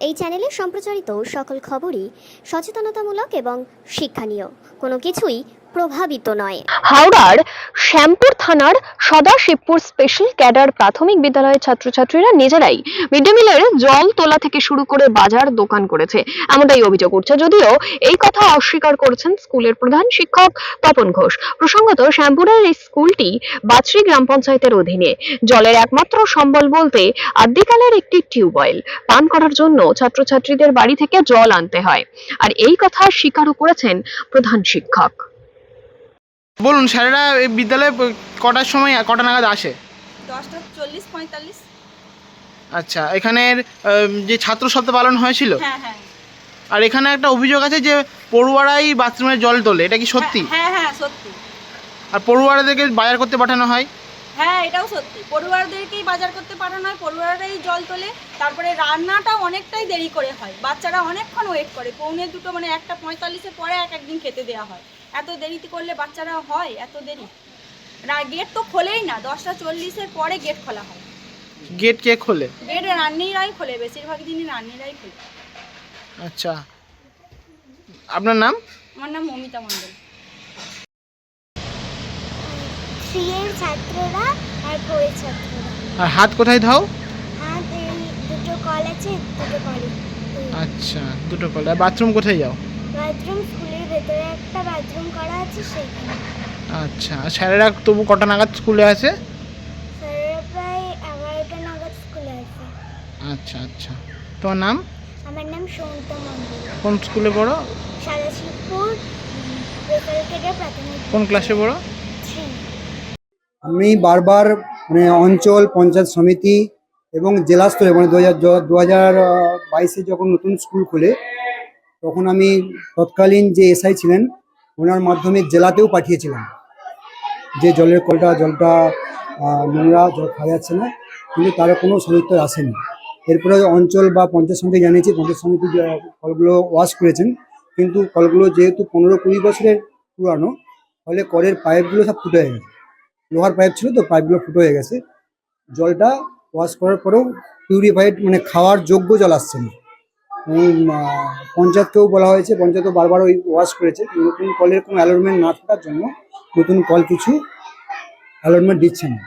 এই চ্যানেলে সম্প্রচারিত সকল খবরই সচেতনতামূলক এবং শিক্ষণীয়, কোনো কিছুই প্রভাবিত নয়। হাওড়ার শ্যামপুর থানার সদাশিবপুর স্পেশাল ক্যাডার প্রাথমিক বিদ্যালয়ের ছাত্রছাত্রীরা নিজেরাই মিড ডে মিলের জল তোলা থেকে শুরু করে বাজার দোকান করেছে, এমনটাই অভিযোগ উঠছে। যদিও এই কথা অস্বীকার করেছেন স্কুলের প্রধান শিক্ষক তপন ঘোষ। প্রসঙ্গত, শ্যামপুরের এই স্কুলটি বাছড়ি গ্রাম পঞ্চায়েতের অধীনে। জলের একমাত্র সম্বল বলতে আদ্যিকালের একটি টিউবওয়েল। পান করার জন্য ছাত্রছাত্রীদের বাড়ি থেকে জল আনতে হয়, আর এই কথা স্বীকারও করেছেন প্রধান শিক্ষক। বলুন, স্যারেরা এই বিদ্যালয়ে কটার সময় কটা নাগাদ আসে? 10:40-45। আচ্ছা, এখানের যে ছাত্র সপ্তাহ পালন হয়েছিল, হ্যাঁ হ্যাঁ আর এখানে একটা অভিযোগ আছে যে পড়ুয়ারাই বাথরুমে জল তোলে, এটা কি সত্যি? হ্যাঁ হ্যাঁ সত্যি। আর পড়ুয়ারাদেরকে বাজার করতে পাঠানো হয়? হ্যাঁ, এটাও সত্যি। পড়ুয়ারদেরকেই বাজার করতে পাঠানো হয়, পড়ুয়ারাই জল তোলে। তারপরে রান্নাটাও অনেকটাই দেরি করে হয়, বাচ্চারা অনেকক্ষণ ওয়েট করে। 1:45 মানে 1:45-এর পরে একদিন খেতে দেওয়া হয়। এত দেরিতে করলে বাচ্চারা হয় এত দেরি। গেট তো খোলেই না, 10:40-এর পরে গেট খোলা হয়। গেট কে খোলে? গেট রান্নিরাই খোলে, বেশিরভাগ দিনই রান্নিরাই খোলে। আচ্ছা, আপনার নাম? আমার নাম মমিতা মণ্ডল। 3 এর ছাত্ররা আর 4 এর ছাত্ররা। আর হাত কোথায় ধাও? হাত এই দুটো কল আছে, দুটো কলে। আচ্ছা, দুটো কল। আর বাথরুম কোথায় যাও? বাথরুম স্কুলের ভেতরে একটা বাথরুম করা আছে সেখানে। আচ্ছা, আর স্যারেরা তবু কটা নাগাদ স্কুলে আসে? স্যারেরা প্রায় 11টা নাগাদ স্কুলে আসে। আচ্ছা আচ্ছা, তোমার নাম? আমার নাম সৌমিতা মণ্ডল। কোন স্কুলে পড়ো? সাদাশিবপুর স্পেশাল ক্যাডার প্রাথমিক। কোন ক্লাসে পড়ো? 3। আমি বারবার অঞ্চল পঞ্চায়েত সমিতি এবং জেলা স্তরে 2022-এ যখন নতুন স্কুল খুলে তখন আমি তৎকালীন যে এসআই ছিলেন ওনার মাধ্যমে জেলাতেও পাঠিয়েছিলাম যে জলটা নোংরা, জল খাওয়া যাচ্ছে না, কিন্তু তার কোনো সদুত্তর আসেনি। এরপরে অঞ্চল বা পঞ্চায়েত সমিতি জানিয়েছি, পঞ্চায়েত সমিতি কলগুলো ওয়াশ করেছেন, কিন্তু কলগুলো যেহেতু 15-20 বছরের পুরানো, ফলে কলের পাইপগুলো সব ফুটে হয়ে গেছে। লোহার পাইপ ছিল তো, পাইপগুলো ফুটো হয়ে গেছে। জলটা ওয়াশ করার পরেও পিউরিফাইড মানে খাওয়ার যোগ্য জল আসছে না। পঞ্চায়েতকেও বলা হয়েছে, পঞ্চায়েতও বারবার ওই ওয়াশ করেছে। নতুন কলের কোনো অ্যালটমেন্ট না থাকার জন্য নতুন কল কিছু অ্যালটমেন্ট দিচ্ছে না।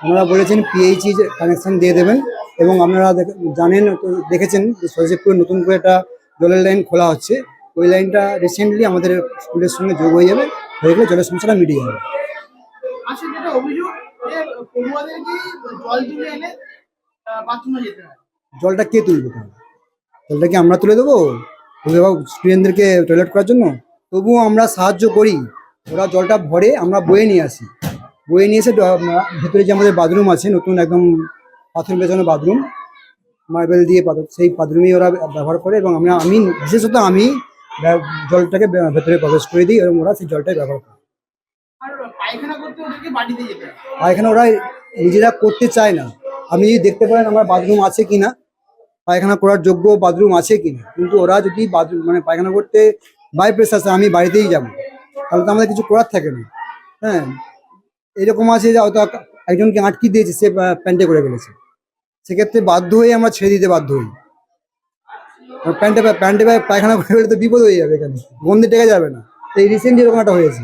ওনারা বলেছেন পিএইচই কানেকশান দিয়ে দেবেন, এবং আপনারা জানেন, দেখেছেন যে সদাশিবপুরে নতুন করে একটা জলের লাইন খোলা হচ্ছে। ওই লাইনটা রিসেন্টলি আমাদের স্কুলের সঙ্গে যোগ হয়ে যাবে, হয়ে গেলে জলের সমস্যাটা মিটিয়ে যাবে। আসলে যেটা অভিযোগ যে পড়ুয়াদেরকে জল তুলে এনে বাথরুমে যেতে হয়। জলটা কে তুলবে? তাহলে জলটা কি আমরা তুলে দেবো অভিভাবক স্টুডেন্টদেরকে টয়লেট করার জন্য? তবুও আমরা সাহায্য করি। ওরা জলটা ভরে, আমরা বয়ে নিয়ে আসি। বয়ে নিয়ে এসে ভেতরে যে আমাদের বাথরুম আছে, নতুন একদম পাথর বেছানো বাথরুম, মার্বেল দিয়ে পাথর, সেই বাথরুমেই ওরা ব্যবহার করে, এবং আমি বিশেষত আমি জলটাকে ভেতরে প্রবেশ করে দিই এবং ওরা সেই জলটাই ব্যবহার করে। আর পায়খানা করতে ওদেরকে বাড়িতে যেতে হয়। পায়খানা ওরা নিজেরা করতে চায় না। আপনি যদি দেখতে পারেন আমার বাথরুম আছে কিনা, পায়খানা করার যোগ্য বাথরুম আছে কিনা, কিন্তু ওরা যদি বাথরুম মানে পায়খানা করতে বাই প্রেসার আছে, আমি বাড়িতেই যাবো, তাহলে তো আমাদের কিছু করার থাকে না। হ্যাঁ, এরকম আছে যে হয়তো একজনকে আটকে দিয়েছে, সে প্যান্টে করে ফেলেছে, সেক্ষেত্রে বাধ্য হয়ে আমরা ছেড়ে দিতে বাধ্য হই। প্যান্টে পায়খানা করে ফেলে তো বিপদ হয়ে যাবে, এখানে বন্দি টেকে যাবে না। এই রিসেন্ট এরকম একটা হয়েছে।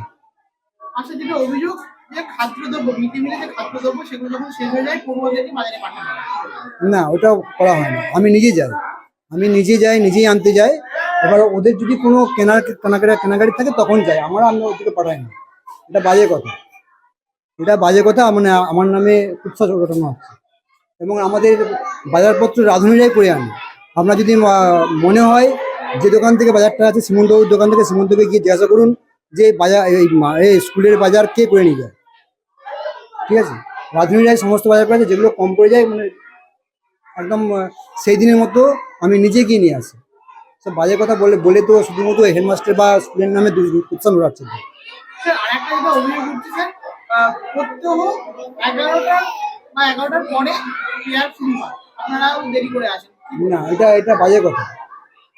আসলে যেটা অভিযোগ যে খাদ্যদ্রব্য, মিড ডে মিলে যে খাদ্যদ্রব্য, সেগুলো যখন শেষ হয়ে যায় পড়ুয়াদেরকে বাজারে পাঠানো হয়। না, ওটা করা হয় না। আমি নিজে যাই, নিজেই আনতে যাই। এবার ওদের যদি কোনো কেনাকাটি থাকে তখন যাই, আমরা ওদেরকে পাঠাই না। এটা বাজে কথা, মানে আমার নামে কুৎসা ঘটনা হচ্ছে। এবং আমাদের বাজারপত্র রাঁধুনিরাই করে আনে। আপনার যদি মনে হয় যে দোকান থেকে বাজারটা আছে, সীমন্তবাবুর দোকান থেকে, সীমন্তকে গিয়ে জিজ্ঞাসা করুন যে বাজার এই স্কুলের বাজার কে করে নিয়ে যায়। ঠিক আছে, রাঁধুনিরাই সমস্ত বাজার করে, যেগুলো কম পড়ে যায় মানে একদম সেই দিনের মতো আমি নিজে গিয়ে নিয়ে আসি। সব বাজে কথা বলে তো শুধুমাত্র হেডমাস্টার বা স্কুলের নামে উৎসাহ রাখছে। স্যার, আরেকটা যেটা অভিযোগ উঠছে স্যার, প্রত্যহ 11টা বা 11টার পরে প্রেয়ার শুরু হয়, আপনারাও দেরি করে আসেন। না, এটা বাজে কথা।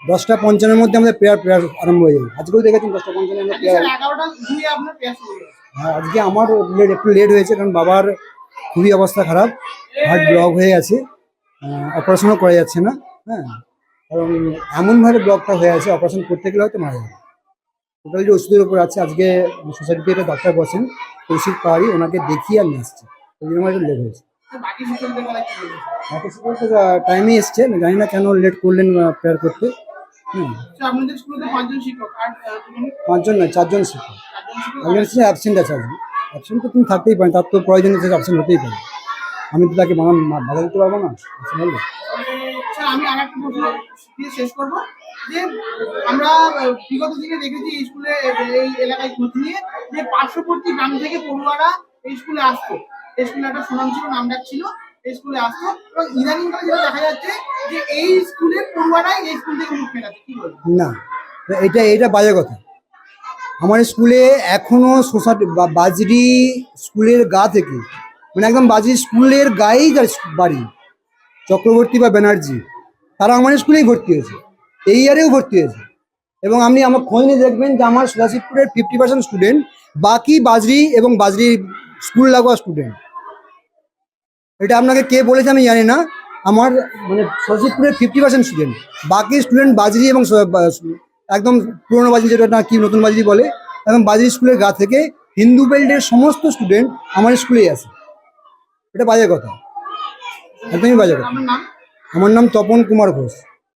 10:55-এর মধ্যে আমাদের প্রেয়ার আরম্ভ হয়ে যায়। আজকেও দেখেছেন 10:55 আমরা প্রেয়ার। 11টা ধুয়ে আপনার প্রেয়ার শুরু হয়। হ্যাঁ, আজকে আমার একটু লেট হয়েছে, কারণ বাবার খুবই অবস্থা খারাপ, হার্ট ব্লক হয়ে গেছে, অপারেশনও করা যাচ্ছে না। হ্যাঁ, কারণ এমনভাবে ব্লকটা হয়ে আছে, অপারেশন করতে গেলে হয়তো মারা যাবে। টোটাল যে ওষুধের উপর আছে, আজকে সোসাইটিতে একটা ডাক্তার বসেন কৌশিক পাহাড়ি, ওনাকে দেখিয়ে আমি আসছি, ওই জন্য আমার একটু লেট হয়েছে। তো বাকি শিক্ষকদের বেলায় কি বলবেন? বাকি স্কুলে টাইমে এসছে, আমি জানি না কেন লেট করলেন প্রেয়ার করতে। তো আপনাদের স্কুলে তো 5 জন শিক্ষক আর তুমি 5 জন নয়, 4 জন শিক্ষক। 4 জন শিক্ষক। একজন শিক্ষক অ্যাবসেন্ট আছে আজকে। অ্যাবসেন্ট তো তুমি থাকতেই পারেন, তার তো প্রয়োজন আছে, অ্যাবসেন্ট হতেই পারে। আমি তো তাকে বাধা দিতে পারবো না, absent হলে। স্যার আমি আরেকটা প্রশ্ন দিয়ে শেষ করবো যে আমরা বিগত দিনে দেখেছি এই স্কুলে এই এলাকায় খোঁজ নিয়ে যে পার্শ্ববর্তী গ্রাম থেকে পড়ুয়ারা এই স্কুলে আসতো। এই স্কুলে একটা সুনাম ছিল, নাম ডাক ছিল, এই স্কুলে আসতো এবং ইদানিং কালে যেটা দেখা যাচ্ছে যে এই স্কুলের পড়ুয়ারাই এই স্কুল থেকে মুখ ফেরাচ্ছে, কি বলবো? না, এটা বাজে কথা। আমার স্কুলে এখনো সোসাইটি বাজরি স্কুলের গা থেকে, মানে একদম বাজরি স্কুলের গায়েই তার বাড়ি, চক্রবর্তী বা ব্যানার্জি, তারা আমার স্কুলেই ভর্তি হয়েছে, এই ইয়ারেও ভর্তি হয়েছে। এবং আপনি আমার খোঁজ নিয়ে দেখবেন যে আমার সদাশিবপুরের 50% স্টুডেন্ট, বাকি বাজরি এবং বাজরি স্কুল লাগোয়া স্টুডেন্ট। এটা আপনাকে কে বলেছে আমি জানি না। আমার মানে সদাশিবপুরের 50% স্টুডেন্ট, বাকি স্টুডেন্ট বাজরি এবং একদম পুরোনো বাজরি, যেটা না কি নতুন বাজরি বলে, একদম বাজরি স্কুলের গা থেকে হিন্দু বেল্টের সমস্ত স্টুডেন্ট আমার স্কুলেই আছে। এটা বাজে কথা, একদমই বাজে কথা। আমার নাম আমার নাম তপন কুমার ঘোষ।